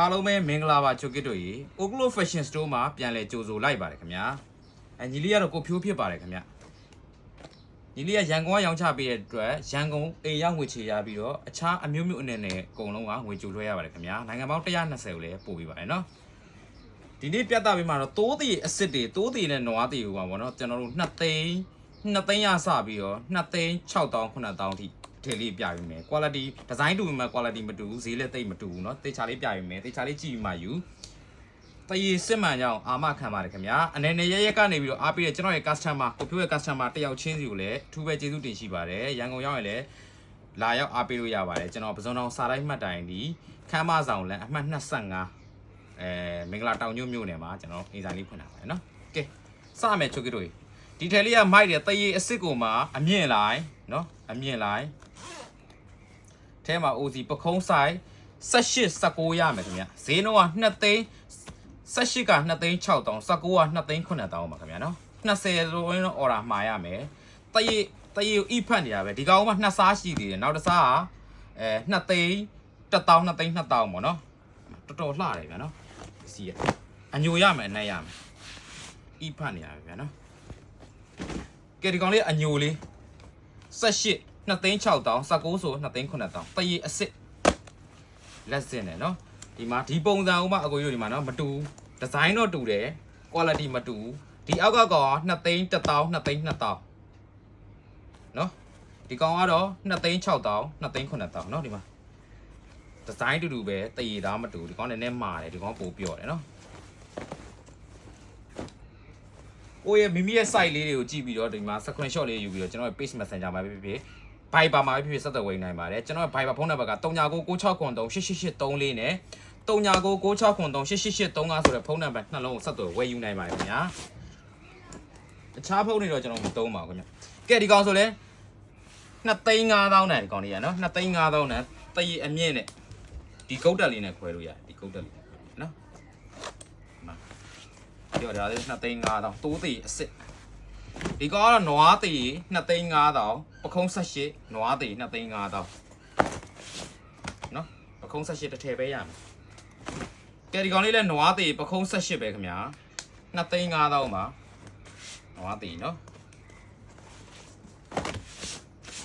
အားလုံးပဲမင်္ဂလာပါချိုကစ်တို့ရေ Oglo Fashion Store မှာပြန်လဲကြိုဆိုလိုက်ပါတယ်ခင်ဗျာညီလေးကတော့ကိုဖြိုးဖြစ်ပါတယ်ခင်ဗျာညီလေးကရန်ကုန်ကရောင်းချပေးတဲ့အတွက်ရန်ကုန်အိမ်ရောက်ငွေချေရပြီးတော့အခြားအမျိုးမျိုးအနေနဲ့အကုန်လုံးကငွေကြိုလွှဲရပါတယ်ခင်ဗျာနိုင်ငံပေါင်း120ကိုလည်းပို့ပေးပါတယ်နော်ဒီနေ့ပြသပေးမှာတော့တိုးတီအစ်စ်တွေတိုးတီနဲ့နွားတီကိုပါဗောနော်ကျွန်တော်တို့2သိန်းရစပြီးတော့2သိန်း6000 9000ထိထေလေးပြယူမယ် quality design တူမှာ quality မတူဘူးဈေးလည်းတိတ်မတူဘူးเนาะတေချာလေးပြယူမယ်တေချာလေးကြည့်မှယူတရေစစ်မှန်ကြောင်အာမခံပါတယ်ခင်ဗျာအနေနဲ့ရကနေပြီးတော့အားပေးတဲ့ကျွန်တော်ရဲ့ customer ကိုဖြိုးရဲ့ customer တယောက်ချင်းစီကိုလည်းအထူးပဲကျေးဇူးတင်ရှိပါတယ်ရန်ကုန်ရောက်ရင်လည်းလာရောက်အားပေးလို့ရပါတယ်ကျွန်တော်ပစုံတော်စာတိုင်းမှတ်တိုင်ဒီခမ်းမဆောင်လမ်းအမှတ်25မင်္ဂလာတောင်ညွန့်မြို့နယ်မှာကျွန်တော်အိမ်ဆိုင်လေးဖွင့်ထားပါတယ်เนาะကဲစမယ်ချိုကီတို့ဒီထဲလေးကမိုက်တယ်တရေအစ်စ်ကိုမှအမြင့်လိုက်เนาะအမြင့်လိုက်ထဲမှာ OC ပခုံးဆိုင်18 19ရမယ်ခင်ဗျဈေးနှုန်းက2သိန်း18က2သိန်း6000 19က2သိန်း9000ပါခင်ဗျာနော်20လိုရင်းတော့ order မှာရမယ်တရေကိုဤဖတ်နေတာပဲဒီကောင်က2စားရှိသေးတယ်နောက်တစ်စားက2သိန်း1000 2သိန်း2000ပေါ့နော်တော်တော်လှတယ်ဗျာနော်စီရအညိုရမယ်အနက်ရမယ်ဤဖတ်နေရပဲဗျာနော်ကဲဒီကောင်လေးအညိုလေး18 2သိန်း6000 19ဆို2သိန်း9000တရေအစ်စ်လက်စင်တယ်နော်ဒီမှာဒီပုံစံဥမာအကိုကြီးတို့ဒီမှာနော်မတူဒီဇိုင်းတော့တူတယ် quality မတူဒီအောက်ကကောင်2သိန်း1000 2သိန်း2000နော်ဒီကောင်ကတော့2သိန်း6000 2သိန်း9000နော်ဒီမှာဒီဇိုင်းတူတူပဲတရေသားမတူဒီကောင်နည်းနည်းမာတယ်ဒီကောင်ပိုပြော့တယ်နော်ကိုရဲ့မိမိရဲ့ site လေးတွေကိုကြည့်ပြီးတော့ဒီမှာ screenshot လေးယူပြီးတော့ကျွန်တော်ရဲ့ page messenger မှာဖြစ်ဖြစ် Viber မှာဖြစ်ဖြစ်ဆက်သွယ်ဝင်နိုင်ပါတယ်ကျွန်တော်ရဲ့ Viber ဖုန်းနံပါတ်က3996938883နဲ့3996938883ဆိုတဲ့ဖုန်းနံပါတ်နှလုံးကိုဆက်သွယ်ဝယ်ယူနိုင်ပါတယ်ခင်ဗျာတခြားဖုန်းတွေတော့ကျွန်တော်မသုံးပါဘူးခင်ဗျာကဲဒီကောင်ဆိုလဲ2,500နဲ့ဒီကောင်လေးရနော်2,500နဲ့တရေအမြင့်နဲ့ဒီကုတ်တက်လေးနဲ့ခွဲလို့ရတယ်ဒီကုတ်တက်လေးနော်ပြောဒါလေး2,500တိုးသေးအစ်စ်ဒီကောင်ကတော့နွားသေး2,500ပခုံး18နွားသေး2,500နော်ပခုံး18တစ်ထည်ပဲရမယ်ကဲဒီကောင်လေးလည်းနွားသေးပခုံး18ပဲခင်ဗျာ2,500ပါနွားသေးနော်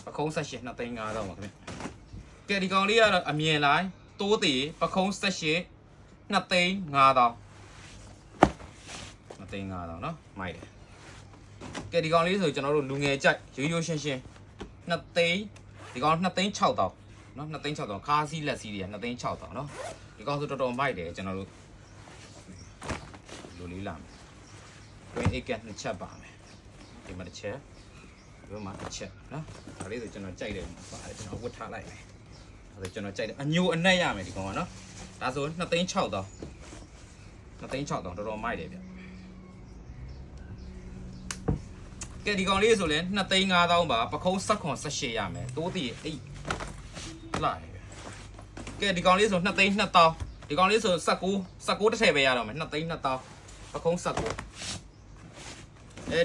ပခုံး18 2,500ပါခင်ဗျာကဲဒီကောင်လေးကတော့အမြင်လိုက်တိုးသေးပခုံး18 2,500 2,500နော်မိုက်တယ်ကဲဒီကောင်လေးဆိုကျွန်တော်တို့လူငယ်ကြိုက်ရိုးရှင်း2သိန်းဒီကောင်2သိန်း6000နော်2သိန်း6000ခါးစီးလက်စီးတွေက2သိန်း6000နော်ဒီကောင်ဆိုတော်တော်မိုက်တယ်ကျွန်တော်တို့လူလေးလာမယ်တွင်းအိတ်ကနှစ်ချက်ပါမယ်ဒီမှာတစ်ချက်ဒီမှာတစ်ချက်နော်ဒါလေးဆိုကျွန်တော်ကြိုက်တယ်ပါတယ်ကျွန်တော်ဝတ်ထားလိုက်မယ်ဒါဆိုကျွန်တော်ကြိုက်တယ်အညိုအနက်ရမယ်ဒီကောင်ကနော်ဒါဆို2သိန်း6000 2သိန်း6000တော်တော်မိုက်တယ်ဗျကဲဒီကောင်လေးဆိုလဲ2,500ပါပခုံး18ရမယ်တိုးတည်အိတ်လာကဲဒီကောင်လေးဆို2,200ဒီကောင်လေးဆို19တစ်ထည်ပဲရတော့မယ်2,200ပခုံး19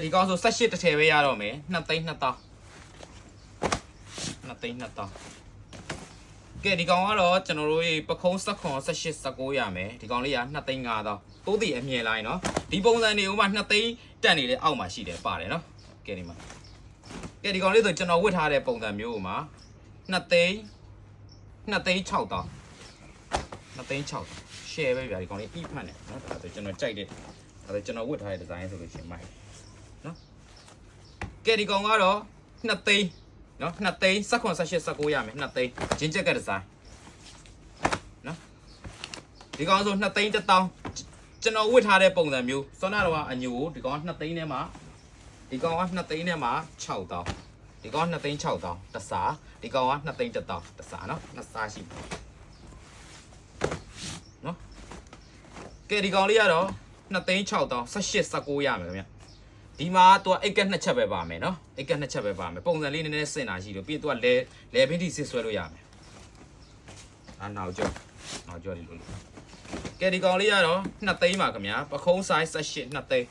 ဒီကောင်ဆို18တစ်ထည်ပဲရတော့မယ်2,200ကဲဒီကောင်ကတော့ကျွန်တော်တို့ပခုံး18 19ရမယ်ဒီကောင်လေးက2,500တိုးတည်အမြင်လိုက်နော်ဒီပုံစံတွေဥမာ2သိန်းတက်နေလေအောက်မှာရှိတယ်ပါတယ်နော်ကဲဒီမှာကဲဒီကောင်လေးဆိုကျွန်တော်ဝတ်ထားတဲ့ပုံစံမျိုးမှာ2သိန်း6000 share ပဲဗျာဒီကောင်လေးအိဖတ်နေနော်ဒါဆိုကျွန်တော်ကြိုက်တဲ့ဒါဆိုကျွန်တော်ဝတ်ထားတဲ့ဒီဇိုင်းဆိုလို့ရှင်မိုက်နော်ကဲဒီကောင်ကတော့2သိန်းနော်2သိန်း18 19ရမယ်2သိန်းဂျင်းချက်ကဒီဇိုင်းနော်ဒီကောင်ဆို2သိန်း1000ကျွန်တော်ဝတ်ထားတဲ့ပုံစံမျိုးစောနာတော့အညိုဒီကောင်2သိန်းထဲမှာဒီကောင်က2သိန်းထဲမှာ6000ဒီကောင်2သိန်း6000တစားဒီကောင်က2သိန်း1000တစားနော်နှစ်စားရှိပြီနော်ကဲဒီကောင်လေးကတော့2သိန်း6000 18 19ရမယ်ခင်ဗျဒီမှာသူကအိတ်ကက်2ချက်ပဲပါမယ်နော်အိတ်ကက်2ချက်ပဲပါမယ်ပုံစံလေးနည်းနည်းစင်တာရှိလို့ပြီးသူကလဲဘင်းတီစစ်ဆွဲလို့ရမယ်နောက်ကြောဒီလိုကဲဒီကောင်လေးကတော့2သိန်းပါခင်ဗျပခုံး size 18 2သိန်း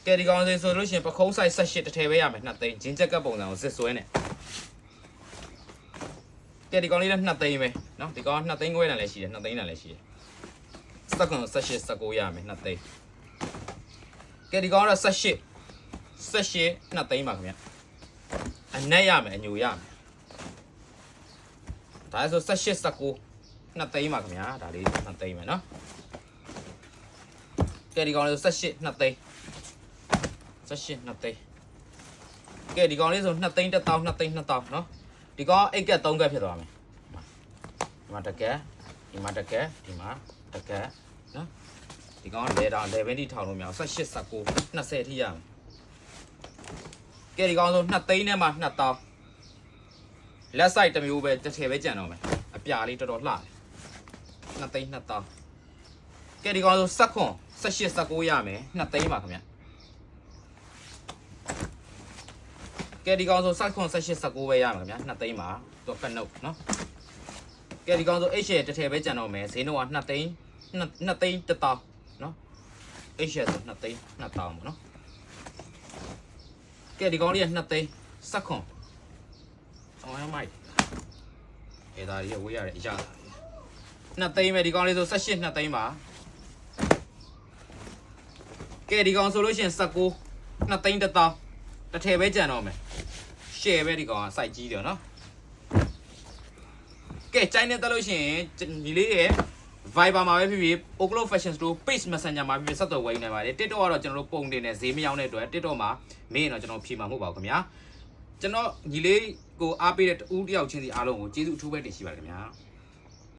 ကဲဒီကောင်ဆိုလို့ရှိရင်ပခုံး size 18တစ်ထည်ပဲရမယ်2သိန်းဂျင်းချက်ကပုံစံကိုစစ်ဆွဲနေ ကဲဒီကောင်လေးလည်း2သိန်းပဲเนาะဒီကောင်2သိန်းခွဲတန်လည်းရှိတယ်2သိန်းတန်လည်းရှိတယ်စက္ကွန်18 19ရမယ်2သိန်းကဲဒီကောင်ကတော့18 2သိန်းပါခင်ဗျအနက်ရမယ်အညိုရမယ်ဒါဆို18 19 2သိန်းပါခင်ဗျာဒါလေး2သိန်းပဲเนาะကဲဒီကောင်လေးဆို18 2သိန်း18 2သိန်းကဲဒီကောင်လေးဆို2သိန်း1000 2သိန်း2000เนาะဒီကောင်အိတ်ကက်3ကက်ဖြစ်သွားမယ်ဒီမှာတကက်ဒီမှာတကက်ဒီမှာတကက်နော်ဒီကောင်လေတောင်11ထိထောင်လို့မရအောင်18 19 20ထိရမယ်ကဲဒီကောင်ဆို2သိန်းနဲ့မှ2000လက်ဆိုင်တစ်မျိုးပဲတစ်ထည်ပဲကြံတော့မယ်အပြာလေးတော်တော်လှတယ်2သိန်း2000ကဲဒီကောင်ဆို18 19ရမယ်2သိန်းပါခင်ဗျကဲဒီကောင်ဆို18 19ပဲရမှာခင်ဗျာ2သိန်းပါတော့ကတ်နုတ်နော်ကဲဒီကောင်ဆို H ရဲ့တစ်ထည်ပဲကြံတော့မယ်ဈေးနှုန်းက2သိန်း2သိန်း1000နော် H ရဲ့ဆို2သိန်း2000ပေါ့နော်ကဲဒီကောင်လေးက2သိန်း18အောင်ရမိုက်အဲ့ဒါကြီးဝေးရတယ်အရာ2သိန်းပဲဒီကောင်လေးဆို18 2သိန်းပါကဲဒီကောင်ဆိုလို့ရှိရင်19 2သိန်း1000တစ်ထည်ပဲကြံတော့မယ်ရှယ်ပဲဒီကောင်ကစိုက်ကြီးတယ်နော်ကဲချိုင်းနေတက်လို့ရှိရင်ဒီလေးရဲ့ Viber မှာပဲဖြစ်ဖြစ် Oglo Fashion Store Page Messenger မှာဖြစ်ဖြစ်ဆက်သွယ်ဝယ်နေပါတယ် TikTok ကတော့ကျွန်တော်တို့ပုံတင်နေဈေးမရောက်တဲ့အတွက် TikTok မှာမင်းတော့ကျွန်တော်ဖြေမှာမဟုတ်ပါဘူးခင်ဗျာကျွန်တော်ညီလေးကိုအားပေးတဲ့တူတယောက်ချင်းစီအားလုံးကိုကျေးဇူးအထူးပဲတင်ရှိပါတယ်ခင်ဗျာ